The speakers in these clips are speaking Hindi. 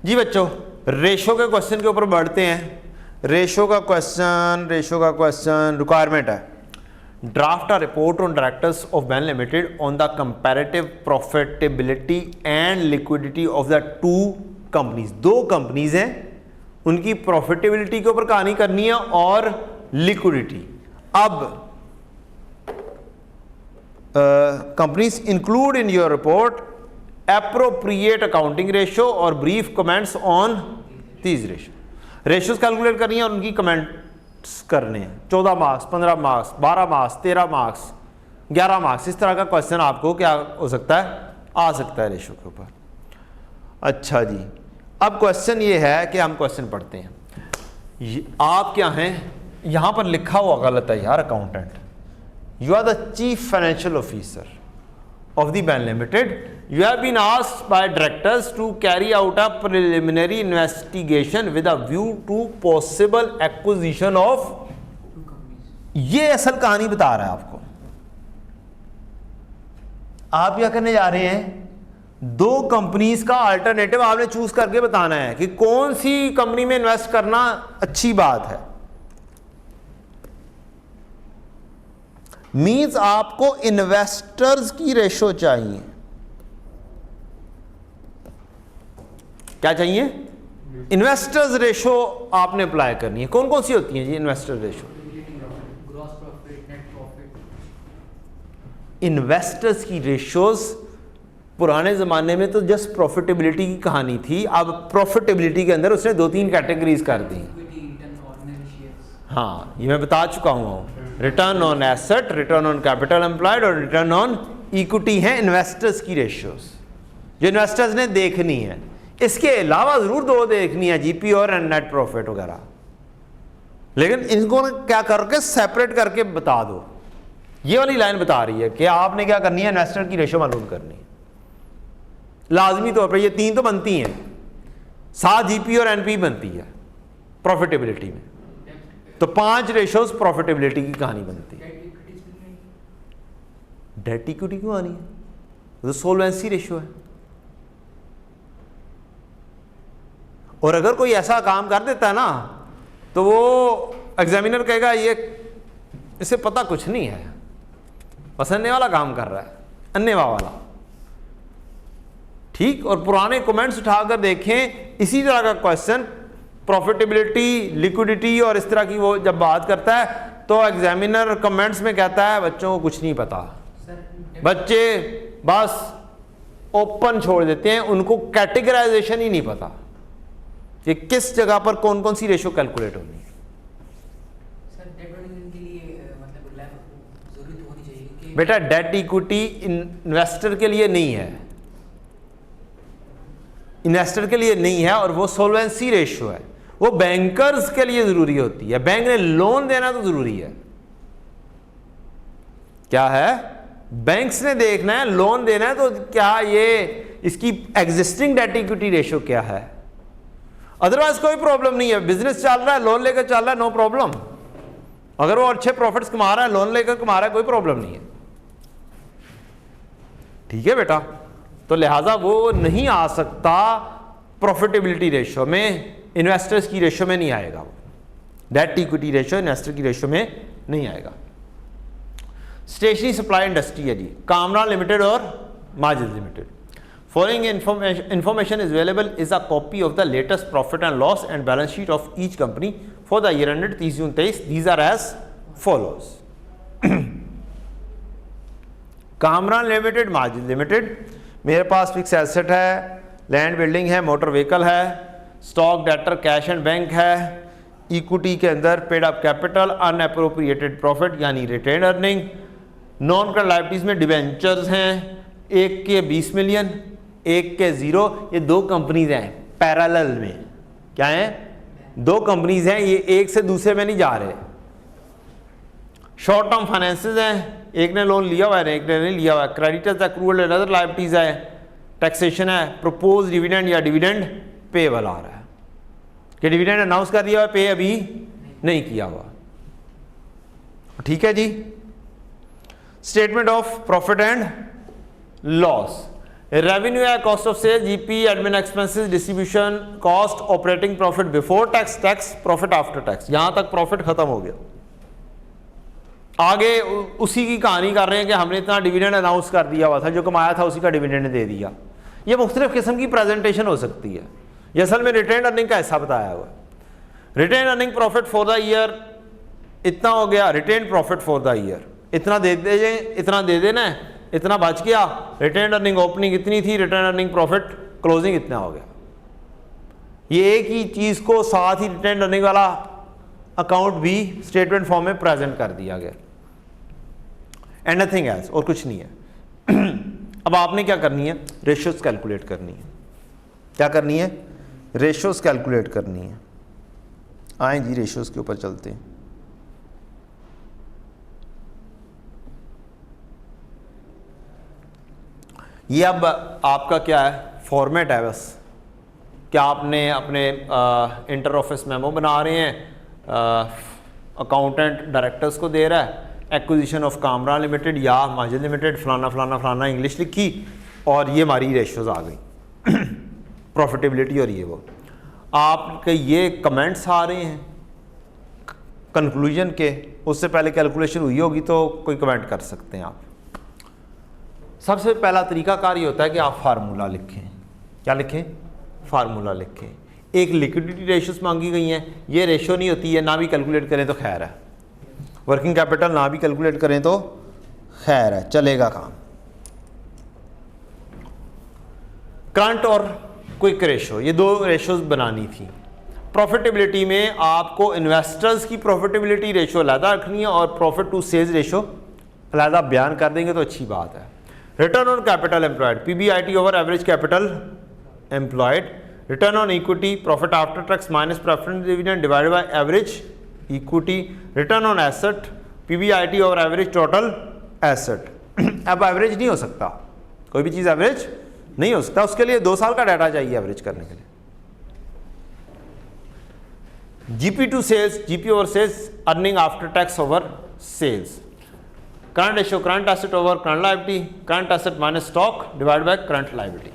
जी बच्चों, रेशो के क्वेश्चन के ऊपर बढ़ते हैं। रेशो का क्वेश्चन रिक्वायरमेंट है, draft a report on directors of ban limited on the comparative profitability and liquidity of the two companies. दो कंपनीज हैं, उनकी प्रॉफिटेबिलिटी के ऊपर कहानी करनी है और लिक्विडिटी। अब companies include in your report appropriate accounting ratio और brief comments on these ratio. Ratios calculate करनी है और उनकी कमेंट्स करने हैं। 14 marks, 15 marks, 12 marks, 13 marks, 11 marks, इस तरह का क्वेश्चन आपको क्या हो सकता है, आ सकता है रेशो के ऊपर। अच्छा जी, अब क्वेश्चन ये है कि हम क्वेश्चन पढ़ते हैं। आप क्या हैं, यहां पर लिखा हुआ गलत है यार, accountant. You are the chief financial officer of the BAN Limited. You have been asked by directors to carry out a preliminary investigation with a view to possible acquisition of, ये असल कहानी बता रहा है आपको। आप क्या करने जा रहे हैं, दो कंपनीज का अल्टरनेटिव आपने चूज करके बताना है कि कौन सी कंपनी में इन्वेस्ट करना अच्छी बात है। मींस आपको इन्वेस्टर्स की रेशो चाहिए। क्या चाहिए, इन्वेस्टर्स रेशो आपने अप्लाई करनी है। कौन कौन सी होती है जी investor ratio? Gross profit, net profit. Investors की रेशोज पुराने जमाने में तो जस्ट प्रॉफिटेबिलिटी की कहानी थी, अब प्रॉफिटेबिलिटी के अंदर उसने 2-3 कैटेगरीज कर दी। हाँ, ये मैं बता चुका हूँ। Return on asset, return on capital employed और रिटर्न ऑन इक्विटी है इन्वेस्टर्स की रेशियोज, जो इन्वेस्टर्स ने देखनी है। इसके अलावा जरूर 2 देखनी है, जीपी और नेट प्रॉफिट वगैरह, लेकिन इनको क्या करके सेपरेट करके बता दो। ये वाली लाइन बता रही है कि आपने क्या करनी है, इन्वेस्टर की रेशियो मालूम करनी है लाजमी तौर पर। ये 3 तो बनती हैं, साथ जीपी और एनपी बनती है प्रॉफिटेबिलिटी में, तो 5 रेशोज प्रॉफिटेबिलिटी की कहानी बनती है। डेट इक्विटी क्यों आनी है, तो सोल्वेंसी रेशो है। और अगर कोई ऐसा काम कर देता है ना, तो वो एग्जामिनर कहेगा ये इसे पता कुछ नहीं है, बस अन्ने वाला काम कर रहा है, अन्नेवा वाला। ठीक, और पुराने कमेंट्स उठाकर देखें, इसी तरह का क्वेश्चन प्रॉफिटेबिलिटी, लिक्विडिटी और इस तरह की वो जब बात करता है तो एग्जामिनर कमेंट्स में कहता है बच्चों को कुछ नहीं पता, बच्चे बस ओपन छोड़ देते हैं, उनको कैटेगराइजेशन ही नहीं पता कि किस जगह पर कौन कौन सी रेशो कैलकुलेट होनी है। बेटा डेट इक्विटी इन्वेस्टर के लिए नहीं है, इन्वेस्टर के लिए नहीं है, और वो सोल्वेंसी रेशियो है, वो बैंकर्स के लिए जरूरी होती है। बैंक ने लोन देना तो जरूरी है, क्या है, बैंक्स ने देखना है, लोन देना है, तो क्या ये इसकी एग्जिस्टिंग डेट इक्विटी रेशियो क्या है। अदरवाइज कोई प्रॉब्लम नहीं है, बिजनेस चल रहा है, लोन लेकर चल रहा है, नो प्रॉब्लम। अगर वो अच्छे प्रॉफिट्स कमा रहा है, लोन लेकर कमा रहा है, कोई प्रॉब्लम नहीं है। ठीक है बेटा, तो लिहाजा वो नहीं आ सकता प्रॉफिटेबिलिटी रेशियो में, इन्वेस्टर्स की रेशियो में नहीं आएगा वो। डेट इक्विटी रेशियो इन्वेस्टर की रेशियो में नहीं आएगा। स्टेशनरी सप्लाई इंडस्ट्री है जी, कामरा लिमिटेड और Majid limited. Following information is available is a copy of the latest profit and loss and balance sheet of each company for the year ended 30 June 23। These are as follows. Kamra limited, Majid limited, मेरे पास फिक्स एसेट है, लैंड बिल्डिंग है, मोटर व्हीकल है, stock debtor, cash and bank है, इक्विटी के अंदर paid up capital, unappropriated profit यानी retained earning, non current liabilities में डिबेंचर्स हैं, एक के 20 मिलियन, एक के 0। ये 2 कंपनीज हैं पैरेलल में, क्या है, 2 कंपनीज हैं, ये एक से दूसरे में नहीं जा रहे। शॉर्ट टर्म फाइनेंसेस हैं, एक ने लोन लिया हुआ है, एक ने नहीं लिया हुआ है। Creditors, accrual and other liabilities है, टैक्सेशन है, प्रपोज डिविडेंड या डिविडेंड पेबल आ रहा है कि डिविडेंड अनाउंस कर दिया हुआ, पे अभी नहीं किया हुआ। ठीक है जी। Statement of profit and loss, revenue है cost of sale, GP, admin expenses, distribution cost, operating profit before tax, tax, profit after tax. यहां तक प्रॉफिट खत्म हो गया। आगे उसी की कहानी कर रहे हैं कि हमने इतना डिविडेंड अनाउंस कर दिया हुआ था, जो कमाया था उसी का डिविडेंड दे दिया। ये मुख्तलिफ किस्म की प्रेजेंटेशन हो सकती है। ये असल में रिटेन अर्निंग का हिस्सा बताया हुआ है। Retained earning profit for the year इतना हो गया, retained profit for the year इतना दे दे, इतना दे देना है, इतना बच गया। रिटेन अर्निंग ओपनिंग इतनी थी, रिटेन अर्निंग प्रॉफिट क्लोजिंग इतना हो गया। ये एक ही चीज़ को साथ ही रिटेन अर्निंग वाला अकाउंट भी स्टेटमेंट फॉर्म में प्रेजेंट कर दिया गया। एंड नथिंग एल्स, और कुछ नहीं है। अब आपने क्या करनी है, रेशियोज कैलकुलेट करनी है। क्या करनी है, रेशियोज कैलकुलेट करनी है। आए जी रेशियोज के ऊपर चलते हैं। ये अब आपका क्या है, फॉर्मेट है बस। क्या आपने अपने इंटर ऑफिस मेमो बना रहे हैं, अकाउंटेंट डायरेक्टर्स को दे रहा है, एक्विजिशन ऑफ कामरा लिमिटेड या माजिद लिमिटेड फलाना फलाना फलाना इंग्लिश लिखी और ये हमारी रेशियोज आ गई प्रॉफिटेबिलिटी और ये वो। आपके ये कमेंट्स आ रहे हैं कंक्लूजन के, उससे पहले कैलकुलेशन हुई होगी तो कोई कमेंट कर सकते हैं आप। सबसे पहला तरीकाकार ये होता है कि आप फार्मूला लिखें। क्या लिखें, फार्मूला लिखें। एक लिक्विडिटी रेशियोज मांगी गई हैं, ये रेशियो नहीं होती है, ना भी कैलकुलेट करें तो खैर है। वर्किंग कैपिटल ना भी कैलकुलेट करें तो खैर है, चलेगा काम। करंट और क्विक रेशियो, ये दो रेशियोज बनानी थी। प्रॉफिटेबिलिटी में आपको इन्वेस्टर्स की प्रॉफिटेबिलिटी रेशियो अलहदा रखनी है और प्रॉफिट टू सेल्स रेशियो अलहदा बयान कर देंगे तो अच्छी बात है। Return on capital employed, PBIT over average capital employed. Return on equity, profit after tax minus preference dividend divided by average equity. Return on asset, PBIT over average total asset. अब एवरेज नहीं हो सकता, कोई भी चीज़ एवरेज नहीं हो सकता, उसके लिए 2 साल का डाटा चाहिए एवरेज करने के लिए। GP to sales, GP over sales, earning after tax over sales. Current ratio, current asset over current liability, current asset minus stock divide by current liability.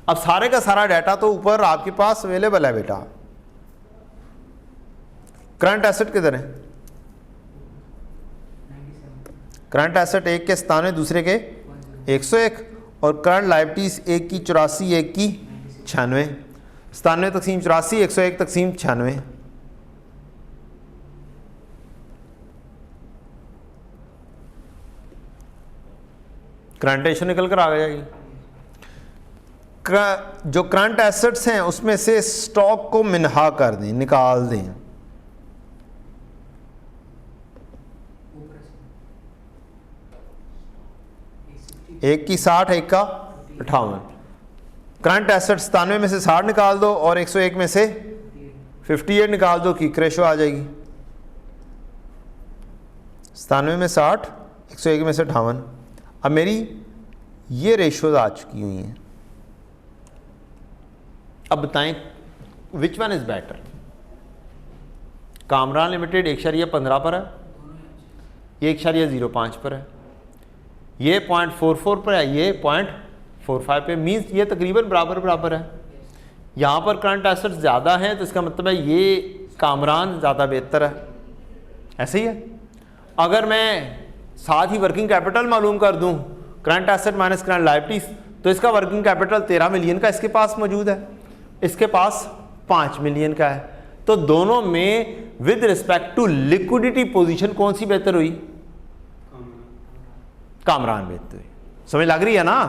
अब सारे का सारा डाटा तो ऊपर आपके पास अवेलेबल है बेटा। करंट एसेट किधर है, करंट एसेट एक के 97, दूसरे के 101 और करंट लायबिलिटीज एक की 84, एक की 96। 97 तकसीम 84, 101 तकसीम 96। करंट रेशियो निकल कर आ जाएगी। जो करंट एसेट्स हैं उसमें से स्टॉक को मिनहा कर दें, निकाल दें। एक की 60, एक का 58। करंट एसेट 97 में से 60 निकाल दो और 101 में से 58 निकाल दो, की रेशियो आ जाएगी। 97 में 60, 101 में से 58। अब मेरी ये रेशियोज आ चुकी हुई हैं। अब बताएं which one is better. Kamran limited 1.15 पर है, ये 1.05 पर है, ये 0.44 पर है, ये 0.45 पे, मीन्स ये तकरीबन बराबर बराबर है। यहाँ पर करंट एसेट्स ज़्यादा हैं तो इसका मतलब है ये कामरान ज़्यादा बेहतर है। ऐसे ही है। अगर मैं साथ ही वर्किंग कैपिटल मालूम कर दूं, current asset minus current liabilities, तो इसका वर्किंग कैपिटल 13 मिलियन का इसके पास मौजूद है, इसके पास 5 मिलियन का है। तो दोनों में with respect to liquidity position कौन सी बेहतर हुई, कामरान बेहतर हुई। समझ लग रही है ना।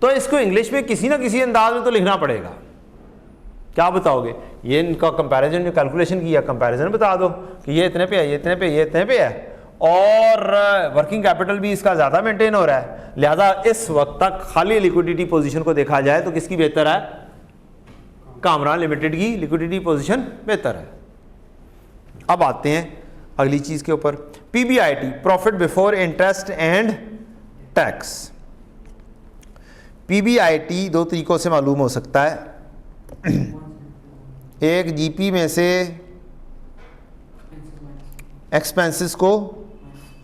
तो इसको इंग्लिश में किसी ना किसी अंदाज में तो लिखना पड़ेगा। क्या बताओगे, ये इनका कंपैरिजन जो कैलकुलेशन किया, कंपैरिजन बता दो कि ये इतने पे है, ये इतने पे, ये इतने पे है, और वर्किंग कैपिटल भी इसका ज़्यादा मेंटेन हो रहा है, लिहाजा इस वक्त तक खाली लिक्विडिटी पोजीशन को देखा जाए तो किसकी बेहतर है, कामरान लिमिटेड की लिक्विडिटी पोजीशन बेहतर है। अब आते हैं अगली चीज़ के ऊपर, PBIT, profit before interest and tax. PBIT दो तरीक़ों से मालूम हो सकता है। एक जीपी में से एक्सपेंसेस को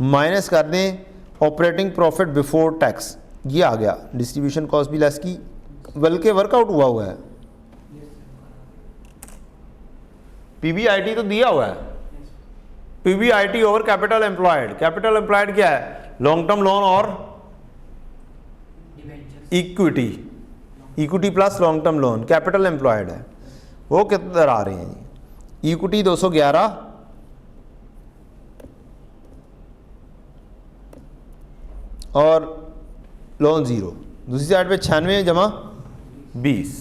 माइनस कर दें, ऑपरेटिंग प्रॉफिट बिफोर टैक्स, ये आ गया, डिस्ट्रीब्यूशन कॉस्ट भी लेस की, बल्कि वर्कआउट हुआ है। पीबीआईटी तो दिया हुआ है, PBIT over capital employed. Capital employed क्या है? लॉन्ग टर्म लोन और equity, equity plus long term loan, capital employed है। वो कितने आ रहे हैं? इक्विटी 211 और लोन 0, दूसरी साइड पे 96 जमा 20।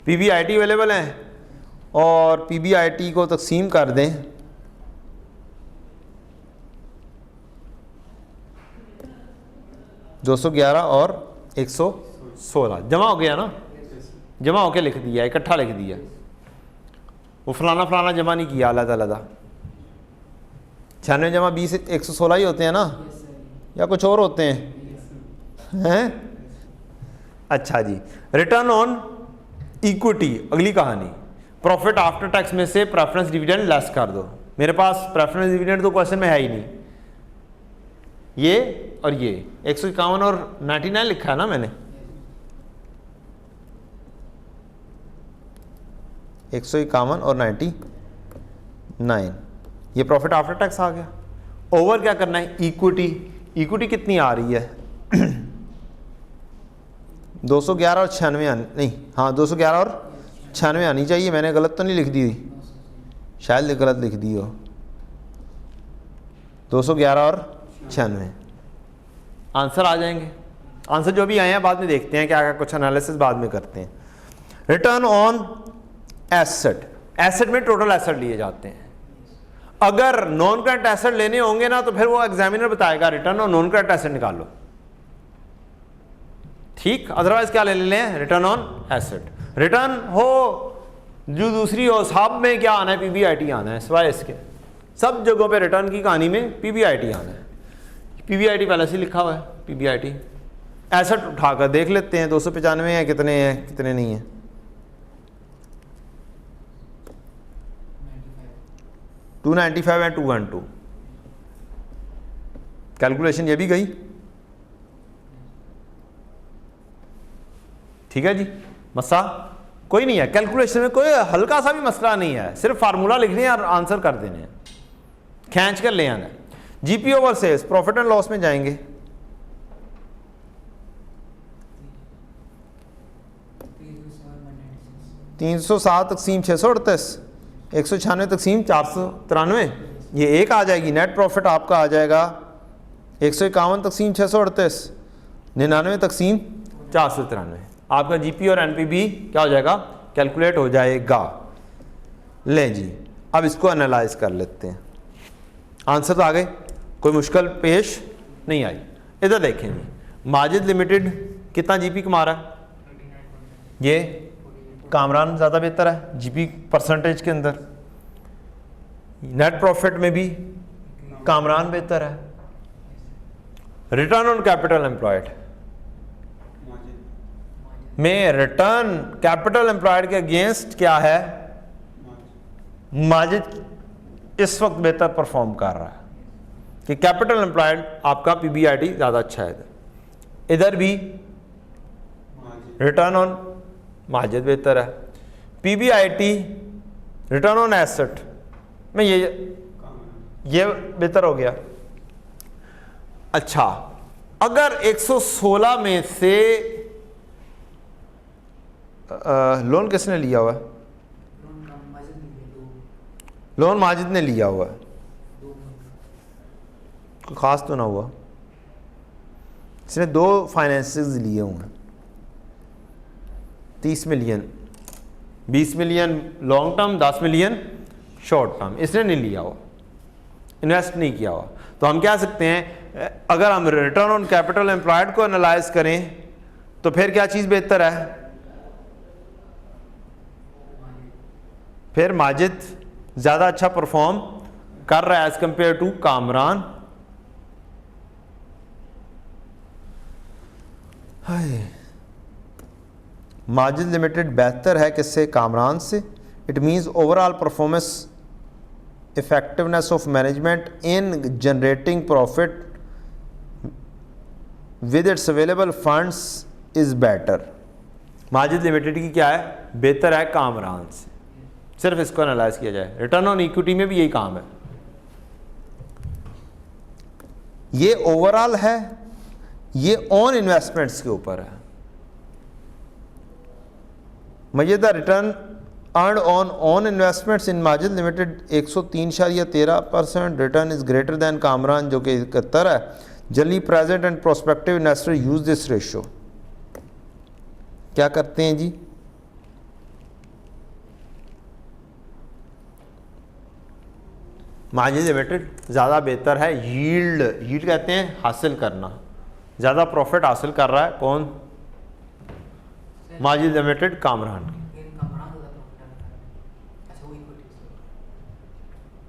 पीबीआईटी अवेलेबल है और पीबीआईटी को तकसीम कर दें $211 और 116, जमा हो गया ना, जमा होके लिख दिया, इकट्ठा लिख दिया, वो फलाना फलाना जमा नहीं किया अलग-अलग। 96 जमा 20 116 ही होते हैं ना, या कुछ और होते हैं? अच्छा जी, रिटर्न ऑन इक्विटी, अगली कहानी, प्रॉफिट आफ्टर टैक्स में से प्रेफरेंस डिविडेंड लेस कर दो। मेरे पास प्रेफरेंस डिविडेंड तो क्वेश्चन में है ही नहीं, ये और ये 151 और 99 लिखा है ना मैंने, 151 और 99, ये प्रॉफिट आफ्टर टैक्स आ गया। ओवर क्या करना है? इक्विटी, इक्विटी कितनी आ रही है? 211 और 96 नहीं, हाँ 211 और 96 आनी चाहिए, मैंने गलत तो नहीं लिख दी, शायद गलत लिख दी हो। 211 और 96 आंसर आ जाएंगे। आंसर जो भी आए हैं बाद में देखते हैं, क्या क्या कुछ एनालिसिस बाद में करते हैं। रिटर्न ऑन एसेट, एसेट में टोटल एसेट लिए जाते हैं। अगर नॉन करंट एसेट लेने होंगे ना तो फिर वो एग्जामिनर बताएगा return on non current asset निकालो, ठीक, अदरवाइज क्या ले लें? Return on asset. रिटर्न हो जो दूसरी हो, साहब में क्या आना है? पीबीआईटी आना है, सिवाय इसके सब जगहों पे रिटर्न की कहानी में पीबीआईटी आना है। पीबीआईटी पहले से लिखा हुआ है, पीबीआईटी। एसेट उठाकर देख लेते हैं, 295 है, कितने हैं कितने नहीं है। 295 है, 212, कैलकुलेशन ये भी गई, ठीक है जी। मसला कोई नहीं है, कैलकुलेशन में कोई हल्का सा भी मसला नहीं है, सिर्फ फार्मूला लिखने हैं और आंसर कर देने हैं, खींच कर ले आना है। GP over sales, profit and loss में जाएंगे, $307 तकसीम 638, 196 तकसीम 493, ये एक आ जाएगी। नेट प्रॉफिट आपका आ जाएगा 151 तकसीम 638, 99 तकसीम 493। आपका जीपी और एनपीबी क्या हो जाएगा? कैलकुलेट हो जाएगा। लें जी, अब इसको एनालाइज कर लेते हैं। आंसर तो आ गए, कोई मुश्किल पेश नहीं आई। इधर देखें जी, माजिद लिमिटेड कितना जीपी कमा रहा है? ये कामरान ज़्यादा बेहतर है जीपी परसेंटेज के अंदर, नेट प्रॉफिट में भी कामरान बेहतर है। रिटर्न ऑन कैपिटल एम्प्लॉयड में रिटर्न कैपिटल एम्प्लॉयड के अगेंस्ट क्या है? माजिद इस वक्त बेहतर परफॉर्म कर रहा है कि कैपिटल एम्प्लॉयड आपका पीबीआईटी ज़्यादा अच्छा है। इधर भी रिटर्न ऑन माजिद बेहतर है। पीबीआईटी रिटर्न ऑन एसेट में ये बेहतर हो गया। अच्छा, अगर 116 में से लोन किसने लिया हुआ है? लोन माजिद ने लिया हुआ है, कोई ख़ास तो ना हुआ, इसने 2 फाइनेंसेस लिए हुए हैं, 30 million, 20 million long term, 10 million short term, इसने नहीं लिया हुआ, इन्वेस्ट नहीं किया हुआ। तो हम कह सकते हैं अगर हम रिटर्न ऑन कैपिटल एम्प्लॉयड को एनालाइज करें तो फिर क्या चीज़ बेहतर है? फिर माजिद ज़्यादा अच्छा परफॉर्म कर रहा है as compare to Kamran. Majid limited बेहतर है किससे? कामरान से। It means overall performance effectiveness of management in generating profit with its available funds is better. Majid limited की क्या है, बेहतर है कामरान से। सिर्फ इसको एनालाइज किया जाए। रिटर्न ऑन इक्विटी में भी यही काम है। ये ओवरऑल है, ये ऑन इन्वेस्टमेंट्स के ऊपर है। मजेदार return earn on investments in Majid limited 103.13%। Return is greater than Kamran जो कि 71 है। Generally present and prospective investor use this ratio. क्या करते हैं जी, माजिद लिमिटेड ज़्यादा बेहतर है। यील्ड कहते हैं हासिल करना, ज़्यादा प्रॉफिट हासिल कर रहा है कौन, Majid limited Kamran.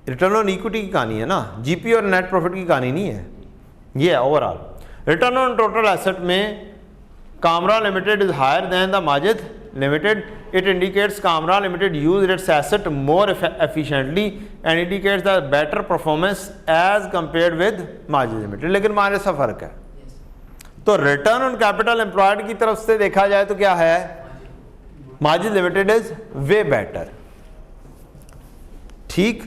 Return on equity की कहानी है ना, जीपी और नेट प्रॉफिट की कहानी नहीं है, ये है overall. Return on total asset में Kamran limited is higher than the Majid limited. It indicates Kamran limited use its asset more efficiently and indicates the better performance as compared with Majid limited. लेकिन मारे सा फर्क है। तो रिटर्न ऑन कैपिटल एम्प्लॉयड की तरफ से देखा जाए तो क्या है, Majid limited is way better. ठीक,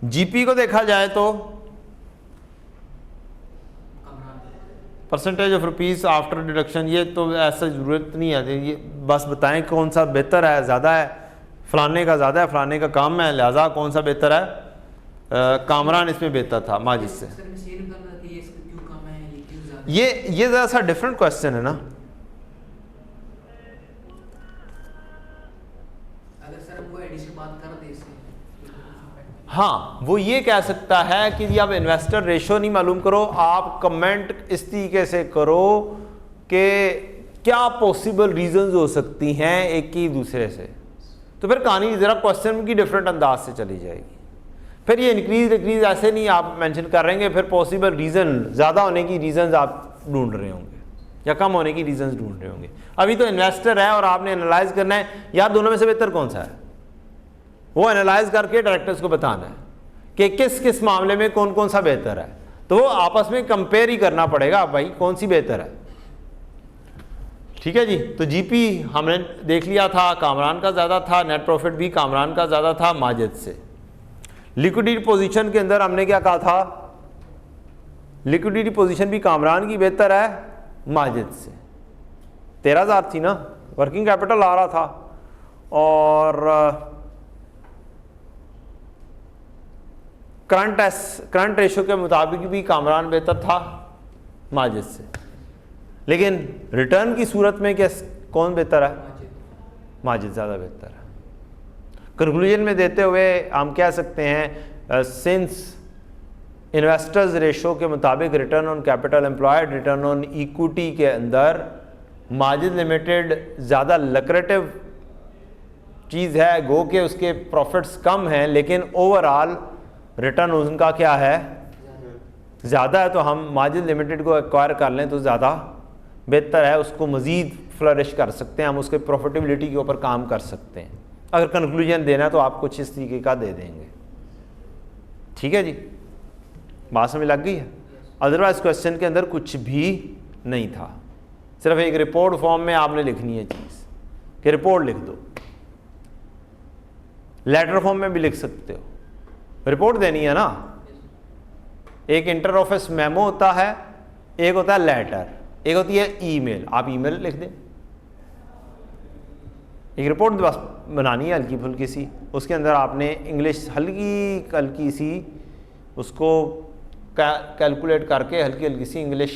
जीपी को देखा जाए तो percentage of rupees after deduction, ये तो ऐसा ज़रूरत नहीं है, ये बस बताएं कौन सा बेहतर है, ज़्यादा है, फलाने का ज़्यादा है, फलाने का कम है, लिहाजा कौन सा बेहतर है। कामरान इसमें बेहतर था माजिद से। ये ज़रा सा डिफरेंट क्वेश्चन है ना। अगर सर हमको एडिशन बात कर दे इससे, हाँ, वो ये कह सकता है कि जी आप इन्वेस्टर रेशो नहीं मालूम करो, आप कमेंट इस तरीके से करो कि क्या पॉसिबल रीजंस हो सकती हैं एक की दूसरे से, तो फिर कहानी ज़रा क्वेश्चन की डिफरेंट अंदाज से चली जाएगी। फिर ये इंक्रीज डिक्रीज ऐसे नहीं आप मेंशन कर रहेंगे, फिर पॉसिबल रीज़न ज़्यादा होने की रीजंस आप ढूंढ रहे होंगे या कम होने की रीजंस ढूंढ रहे होंगे। अभी तो इन्वेस्टर है और आपने एनालाइज करना है यार दोनों में से बेहतर कौन सा है, वो एनालाइज करके डायरेक्टर्स को बताना है कि किस किस मामले में कौन कौन सा बेहतर है। तो वो आपस में कंपेयर ही करना पड़ेगा भाई कौन सी बेहतर है। ठीक है जी। तो जीपी हमने देख लिया था, कामरान का ज़्यादा था, नेट प्रॉफिट भी कामरान का ज़्यादा था माजिद से। लिक्विडिटी पोजीशन के अंदर हमने क्या कहा था, लिक्विडिटी पोजीशन भी कामरान की बेहतर है माजिद से। 13,000 थी ना, वर्किंग कैपिटल आ रहा था, और करंट रेशो के मुताबिक भी कामरान बेहतर था माजिद से। लेकिन रिटर्न की सूरत में क्या कौन बेहतर है, माजिद ज़्यादा बेहतर है। कंक्लूजन में देते हुए हम कह सकते हैं सिंस इन्वेस्टर्स रेशो के मुताबिक return on capital employed, return on equity के अंदर माजिद लिमिटेड ज़्यादा लक्रेटिव चीज़ है, गो के उसके प्रॉफिट्स कम हैं लेकिन ओवरऑल रिटर्न उनका क्या है, ज़्यादा है। तो हम माजिद लिमिटेड को एक्वायर कर लें तो ज़्यादा बेहतर है, उसको मज़ीद फ्लरिश कर सकते हैं, हम उसके प्रॉफिटेबिलिटी के ऊपर काम कर सकते हैं। अगर कंक्लूजन देना है तो आप कुछ इस तरीके का दे देंगे। ठीक है जी, बात समझ लग गई है। अदरवाइज क्वेश्चन के अंदर कुछ भी नहीं था, सिर्फ एक रिपोर्ट फॉर्म में आपने लिखनी है चीज़ कि रिपोर्ट लिख दो। लेटर फॉर्म में भी लिख सकते हो, रिपोर्ट देनी है ना। एक इंटर ऑफिस मेमो होता है, एक होता है लेटर, एक होती है ईमेल। आप ईमेल लिख दें, एक रिपोर्ट बस बनानी है हल्की फुल्की सी, उसके अंदर आपने इंग्लिश हल्की सी उसको कैलकुलेट करके हल्की हल्की सी इंग्लिश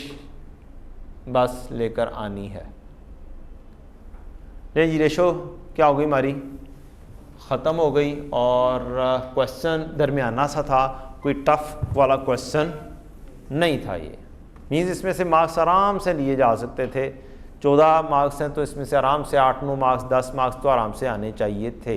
बस लेकर आनी है। नहीं जी, रेशो क्या हो गई हमारी, ख़त्म हो गई। और क्वेश्चन दरमियाना सा था, कोई टफ वाला क्वेश्चन नहीं था ये। मीन्स इसमें से मार्क्स आराम से लिए जा सकते थे। 14 मार्क्स हैं तो इसमें से आराम से 8-9 मार्क्स 10 मार्क्स तो आराम से आने चाहिए थे।